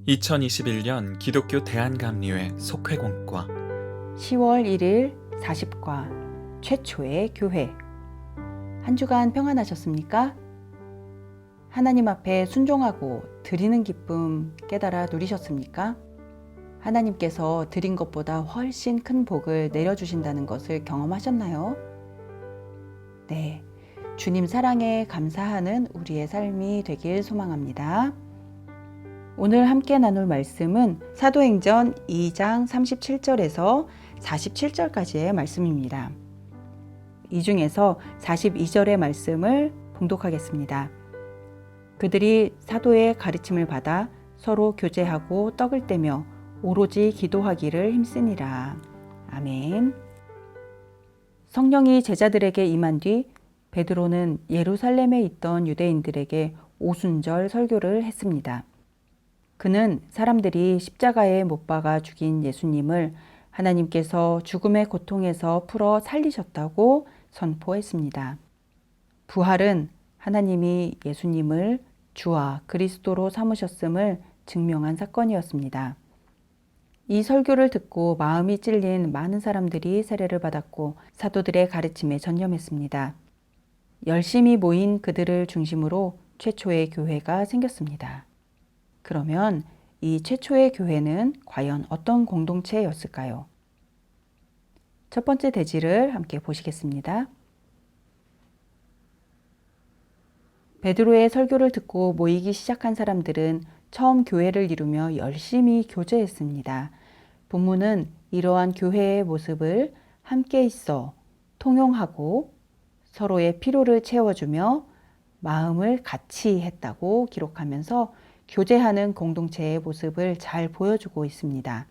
2021년 기독교 대한감리회 속회공과 10월 1일 40과 최초의 교회. 한 주간 평안하셨습니까? 하나님 앞에 순종하고 드리는 기쁨 깨달아 누리셨습니까? 하나님께서 드린 것보다 훨씬 큰 복을 내려주신다는 것을 경험하셨나요? 네, 주님 사랑에 감사하는 우리의 삶이 되길 소망합니다. 오늘 함께 나눌 말씀은 사도행전 2장 37절에서 47절까지의 말씀입니다. 이 중에서 42절의 말씀을 봉독하겠습니다. 그들이 사도의 가르침을 받아 서로 교제하고 떡을 떼며 오로지 기도하기를 힘쓰니라. 아멘. 성령이 제자들에게 임한 뒤 베드로는 예루살렘에 있던 유대인들에게 오순절 설교를 했습니다. 그는 사람들이 십자가에 못 박아 죽인 예수님을 하나님께서 죽음의 고통에서 풀어 살리셨다고 선포했습니다. 부활은 하나님이 예수님을 주와 그리스도로 삼으셨음을 증명한 사건이었습니다. 이 설교를 듣고 마음이 찔린 많은 사람들이 세례를 받았고 사도들의 가르침에 전념했습니다. 열심히 모인 그들을 중심으로 최초의 교회가 생겼습니다. 그러면 이 최초의 교회는 과연 어떤 공동체였을까요? 첫 번째 대지를 함께 보시겠습니다. 베드로의 설교를 듣고 모이기 시작한 사람들은 처음 교회를 이루며 열심히 교제했습니다. 본문은 이러한 교회의 모습을 함께 있어 통용하고 서로의 필요를 채워주며 마음을 같이 했다고 기록하면서 교제하는 공동체의 모습을 잘 보여주고 있습니다.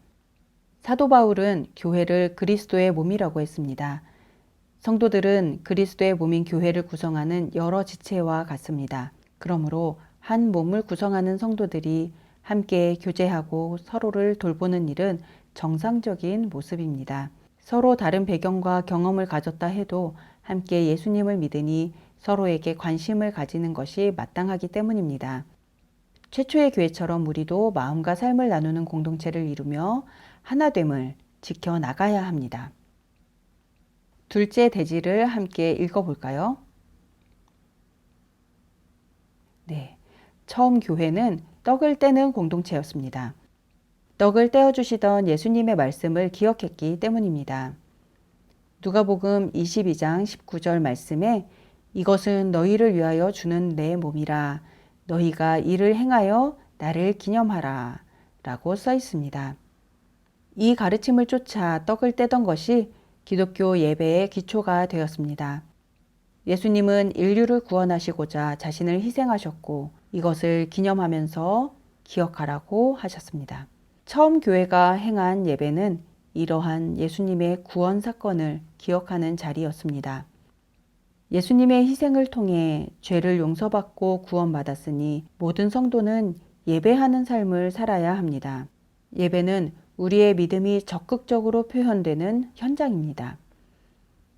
사도 바울은 교회를 그리스도의 몸이라고 했습니다. 성도들은 그리스도의 몸인 교회를 구성하는 여러 지체와 같습니다. 그러므로 한 몸을 구성하는 성도들이 함께 교제하고 서로를 돌보는 일은 정상적인 모습입니다. 서로 다른 배경과 경험을 가졌다 해도 함께 예수님을 믿으니 서로에게 관심을 가지는 것이 마땅하기 때문입니다. 최초의 교회처럼 우리도 마음과 삶을 나누는 공동체를 이루며 하나됨을 지켜나가야 합니다. 둘째 대지를 함께 읽어볼까요? 네, 처음 교회는 떡을 떼는 공동체였습니다. 떡을 떼어주시던 예수님의 말씀을 기억했기 때문입니다. 누가복음 22장 19절 말씀에 이것은 너희를 위하여 주는 내 몸이라 너희가 이를 행하여 나를 기념하라 라고 써 있습니다. 이 가르침을 쫓아 떡을 떼던 것이 기독교 예배의 기초가 되었습니다. 예수님은 인류를 구원하시고자 자신을 희생하셨고 이것을 기념하면서 기억하라고 하셨습니다. 처음 교회가 행한 예배는 이러한 예수님의 구원 사건을 기억하는 자리였습니다. 예수님의 희생을 통해 죄를 용서받고 구원받았으니 모든 성도는 예배하는 삶을 살아야 합니다. 예배는 우리의 믿음이 적극적으로 표현되는 현장입니다.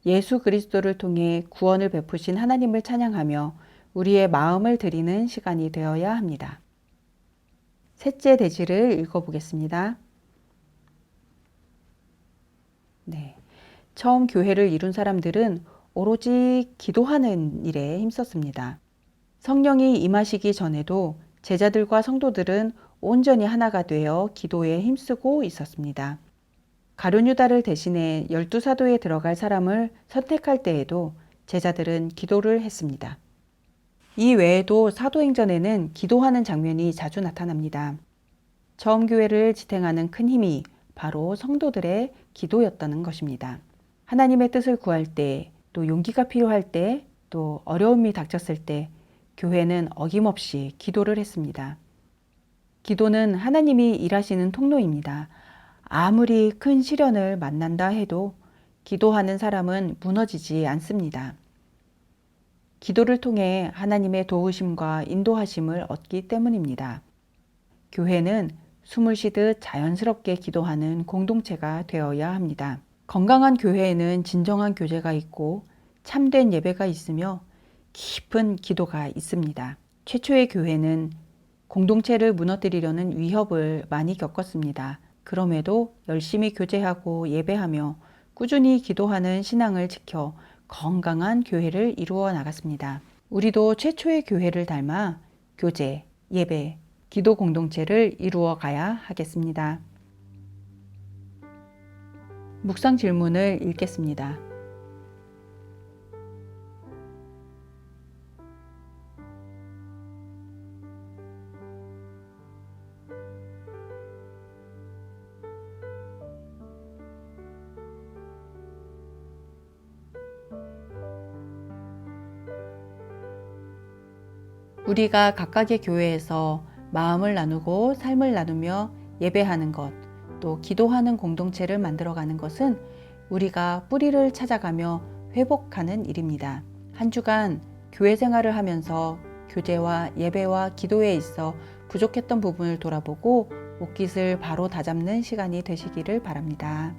예수 그리스도를 통해 구원을 베푸신 하나님을 찬양하며 우리의 마음을 드리는 시간이 되어야 합니다. 셋째 대지를 읽어보겠습니다. 네, 처음 교회를 이룬 사람들은 오로지 기도하는 일에 힘썼습니다. 성령이 임하시기 전에도 제자들과 성도들은 온전히 하나가 되어 기도에 힘쓰고 있었습니다. 가룟 유다를 대신해 12사도에 들어갈 사람을 선택할 때에도 제자들은 기도를 했습니다. 이 외에도 사도행전에는 기도하는 장면이 자주 나타납니다. 처음 교회를 지탱하는 큰 힘이 바로 성도들의 기도였다는 것입니다. 하나님의 뜻을 구할 때, 또 용기가 필요할 때, 또 어려움이 닥쳤을 때 교회는 어김없이 기도를 했습니다. 기도는 하나님이 일하시는 통로입니다. 아무리 큰 시련을 만난다 해도 기도하는 사람은 무너지지 않습니다. 기도를 통해 하나님의 도우심과 인도하심을 얻기 때문입니다. 교회는 숨을 쉬듯 자연스럽게 기도하는 공동체가 되어야 합니다. 건강한 교회에는 진정한 교제가 있고 참된 예배가 있으며 깊은 기도가 있습니다. 최초의 교회는 공동체를 무너뜨리려는 위협을 많이 겪었습니다. 그럼에도 열심히 교제하고 예배하며 꾸준히 기도하는 신앙을 지켜 건강한 교회를 이루어 나갔습니다. 우리도 최초의 교회를 닮아 교제, 예배, 기도 공동체를 이루어 가야 하겠습니다. 묵상 질문을 읽겠습니다. 우리가 각각의 교회에서 마음을 나누고 삶을 나누며 예배하는 것, 또 기도하는 공동체를 만들어가는 것은 우리가 뿌리를 찾아가며 회복하는 일입니다. 한 주간 교회 생활을 하면서 교제와 예배와 기도에 있어 부족했던 부분을 돌아보고 옷깃을 바로 다잡는 시간이 되시기를 바랍니다.